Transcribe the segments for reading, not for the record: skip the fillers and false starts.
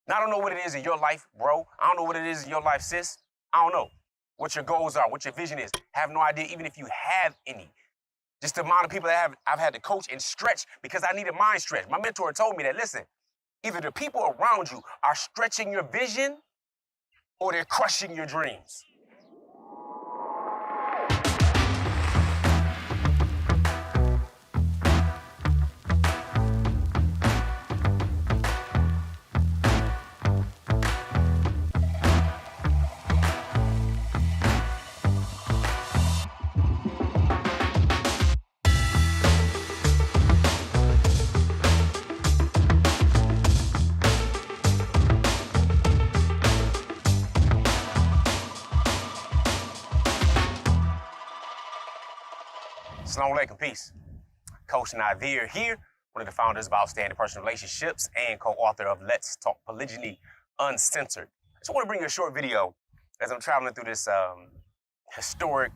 Now, I don't know what it is in your life, bro. I don't know what it is in your life, sis. I don't know what your goals are, what your vision is. I have no idea, even if you have any. Just the amount of people that I've had to coach and stretch because I needed mind stretch. My mentor told me that, listen, either the people around you are stretching your vision or they're crushing your dreams. Assalamu alaikum, peace. Coach Nazir here, one of the founders of Outstanding Personal Relationships and co-author of Let's Talk Polygyny Uncensored. I just want to bring you a short video as I'm traveling through this historic,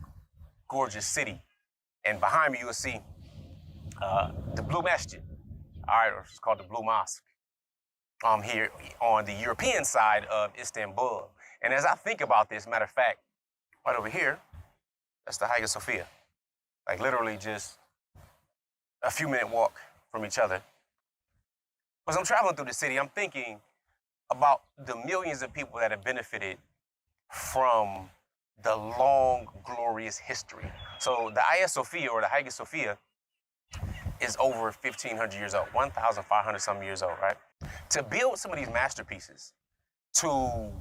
gorgeous city. And behind me, you will see the Blue Masjid. All right, or it's called the Blue Mosque. I'm here on the European side of Istanbul. And as I think about this, matter of fact, right over here, that's the Hagia Sophia. Like literally just a few minute walk from each other. As I'm traveling through the city, I'm thinking about the millions of people that have benefited from the long, glorious history. So the Hagia Sophia, or the Hagia Sophia, is over 1,500 years old, 1,500 some years old, right? To build some of these masterpieces, to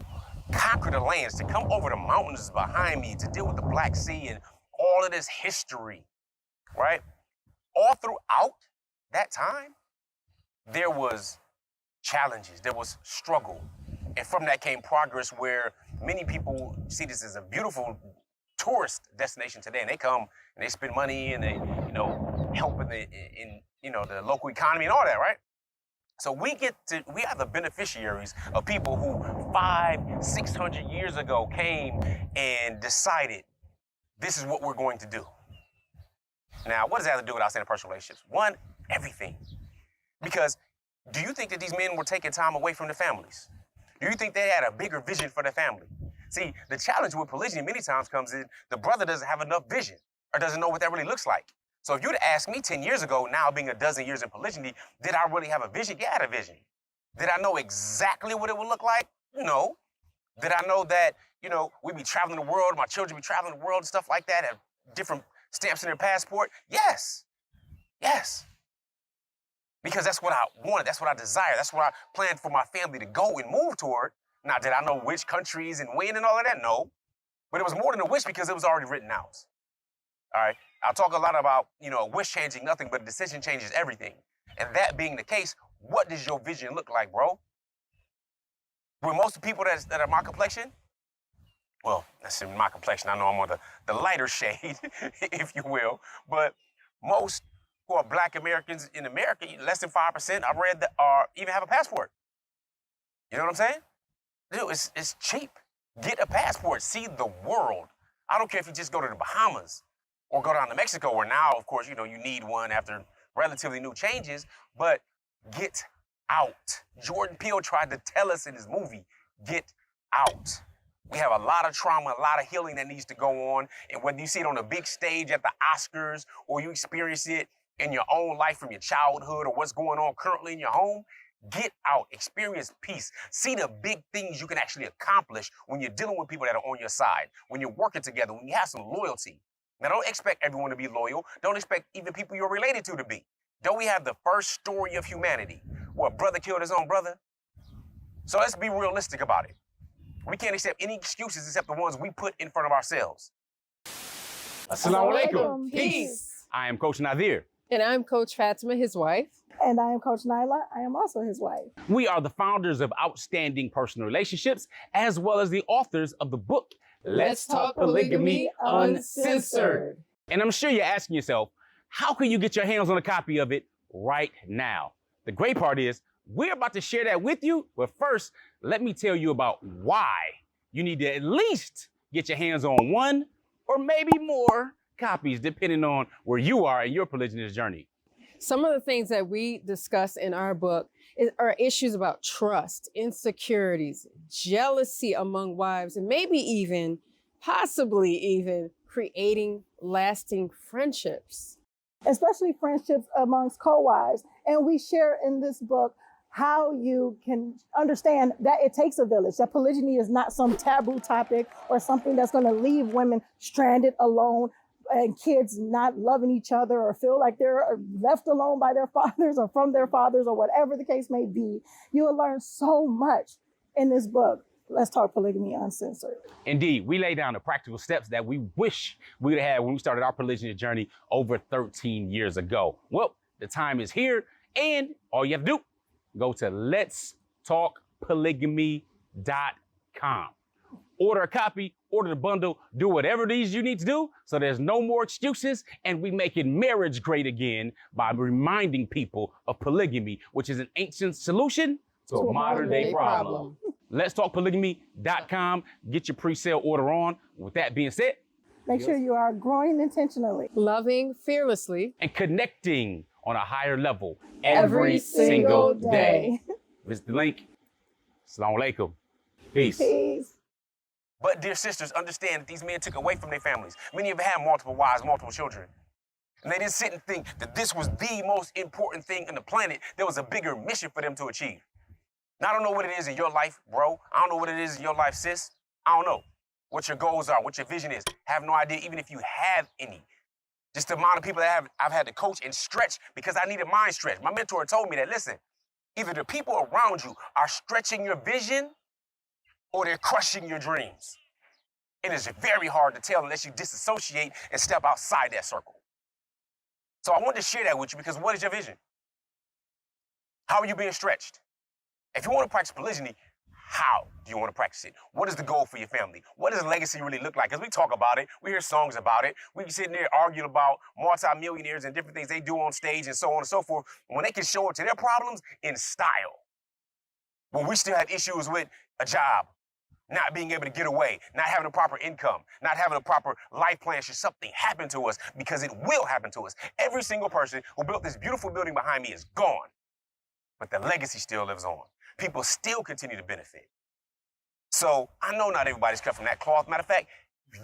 conquer the lands, to come over the mountains behind me, to deal with the Black Sea and all of this history, right? All throughout that time, there was challenges, there was struggle. And from that came progress where many people see this as a beautiful tourist destination today. And they come and they spend money and they, help in the local economy and all that, right? So we are the beneficiaries of people who 500-600 years ago came and decided this is what we're going to do. Now, what does that have to do with outstanding personal relationships? One, everything. Because do you think that these men were taking time away from their families? Do you think they had a bigger vision for their family? See, the challenge with polygyny many times comes in the brother doesn't have enough vision or doesn't know what that really looks like. So if you'd asked me 10 years ago, now being a dozen years in polygyny, did I really have a vision? Yeah, I had a vision. Did I know exactly what it would look like? No. Did I know that, we'd be traveling the world, my children be traveling the world and stuff like that, have different stamps in their passport? Yes. Yes. Because that's what I wanted, that's what I desire, that's what I planned for my family to go and move toward. Now, did I know which countries and when and all of that? No. But it was more than a wish because it was already written out. All right? I'll talk a lot about, a wish changing nothing, but a decision changes everything. And that being the case, what does your vision look like, bro? With most of the people that are my complexion, well, that's in my complexion. I know I'm on the lighter shade, if you will. But most who are Black Americans in America, less than 5%, I've read that even have a passport. You know what I'm saying? Dude, it's cheap. Get a passport. See the world. I don't care if you just go to the Bahamas or go down to Mexico, where now, of course, you need one after relatively new changes, but get out. Jordan Peele tried to tell us in his movie, get out. We have a lot of trauma, a lot of healing that needs to go on. And whether you see it on a big stage at the Oscars or you experience it in your own life from your childhood or what's going on currently in your home, get out, experience peace. See the big things you can actually accomplish when you're dealing with people that are on your side, when you're working together, when you have some loyalty. Now, don't expect everyone to be loyal. Don't expect even people you're related to be. Don't we have the first story of humanity where a brother killed his own brother? So let's be realistic about it. We can't accept any excuses except the ones we put in front of ourselves. Assalamu alaikum. Peace. I am Coach Nazir. And I'm Coach Fatimah, his wife. And I am Coach Nyla. I am also his wife. We are the founders of Outstanding Personal Relationships, as well as the authors of the book, Let's Talk Polygamy Uncensored. And I'm sure you're asking yourself, how can you get your hands on a copy of it right now? The great part is, we're about to share that with you, but first, let me tell you about why you need to at least get your hands on one or maybe more copies, depending on where you are in your polygynous journey. Some of the things that we discuss in our book are issues about trust, insecurities, jealousy among wives, and maybe even, possibly even, creating lasting friendships. Especially friendships amongst co-wives. And we share in this book how you can understand that it takes a village, that polygyny is not some taboo topic or something that's going to leave women stranded alone and kids not loving each other or feel like they're left alone by their fathers or from their fathers or whatever the case may be. You will learn so much in this book. Let's Talk Polygamy Uncensored. Indeed, we lay down the practical steps that we wish we'd had when we started our polygyny journey over 13 years ago. Well, the time is here, and all you have to do, go to letstalkpolygamy.com. Order a copy, order the bundle, do whatever it is you need to do so there's no more excuses, and we making marriage great again by reminding people of polygamy, which is an ancient solution to a modern day problem. Letstalkpolygamy.com. Get your pre-sale order on. With that being said, make sure you are growing intentionally, loving fearlessly, and connecting on a higher level every single day. Visit the link. Assalamu alaikum. Peace. Peace. But dear sisters, understand that these men took away from their families. Many of them had multiple wives, multiple children. And they didn't sit and think that this was the most important thing on the planet. There was a bigger mission for them to achieve. Now, I don't know what it is in your life, bro. I don't know what it is in your life, sis. I don't know what your goals are, what your vision is. I have no idea, even if you have any. Just the amount of people that I've had to coach and stretch because I needed mine stretched. My mentor told me that, listen, either the people around you are stretching your vision or they're crushing your dreams. It is very hard to tell unless you disassociate and step outside that circle. So I wanted to share that with you because what is your vision? How are you being stretched? If you want to practice polygyny, how do you want to practice it? What is the goal for your family? What does legacy really look like? Because we talk about it, we hear songs about it, we be sitting there arguing about multi-millionaires and different things they do on stage and so on and so forth, when they can show up to their problems in style. When we still have issues with a job, not being able to get away, not having a proper income, not having a proper life plan should something happen to us, because it will happen to us. Every single person who built this beautiful building behind me is gone, but the legacy still lives on. People still continue to benefit. So I know not everybody's cut from that cloth. Matter of fact,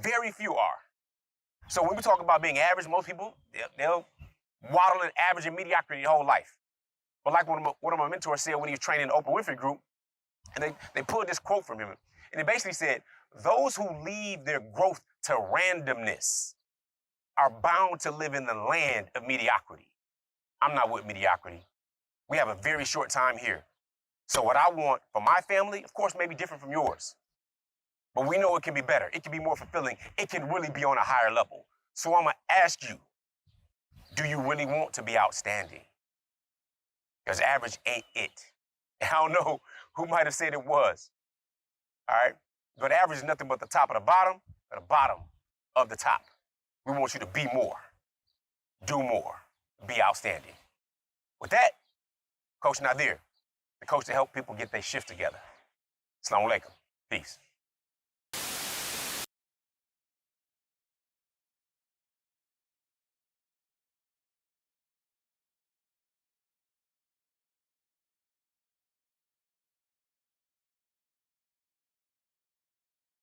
very few are. So when we talk about being average, most people, they'll waddle in average and mediocrity their whole life. But like one of my mentors said when he was training the Oprah Winfrey group, and they pulled this quote from him, and it basically said, those who leave their growth to randomness are bound to live in the land of mediocrity. I'm not with mediocrity. We have a very short time here. So what I want for my family, of course, may be different from yours. But we know it can be better. It can be more fulfilling. It can really be on a higher level. So I'm going to ask you, do you really want to be outstanding? Because average ain't it. And I don't know who might have said it was. All right? But average is nothing but the top of the bottom, or the bottom of the top. We want you to be more, do more, be outstanding. With that, Coach Nazir, the coach to help people get their shift together. Assalamu alaikum. Peace.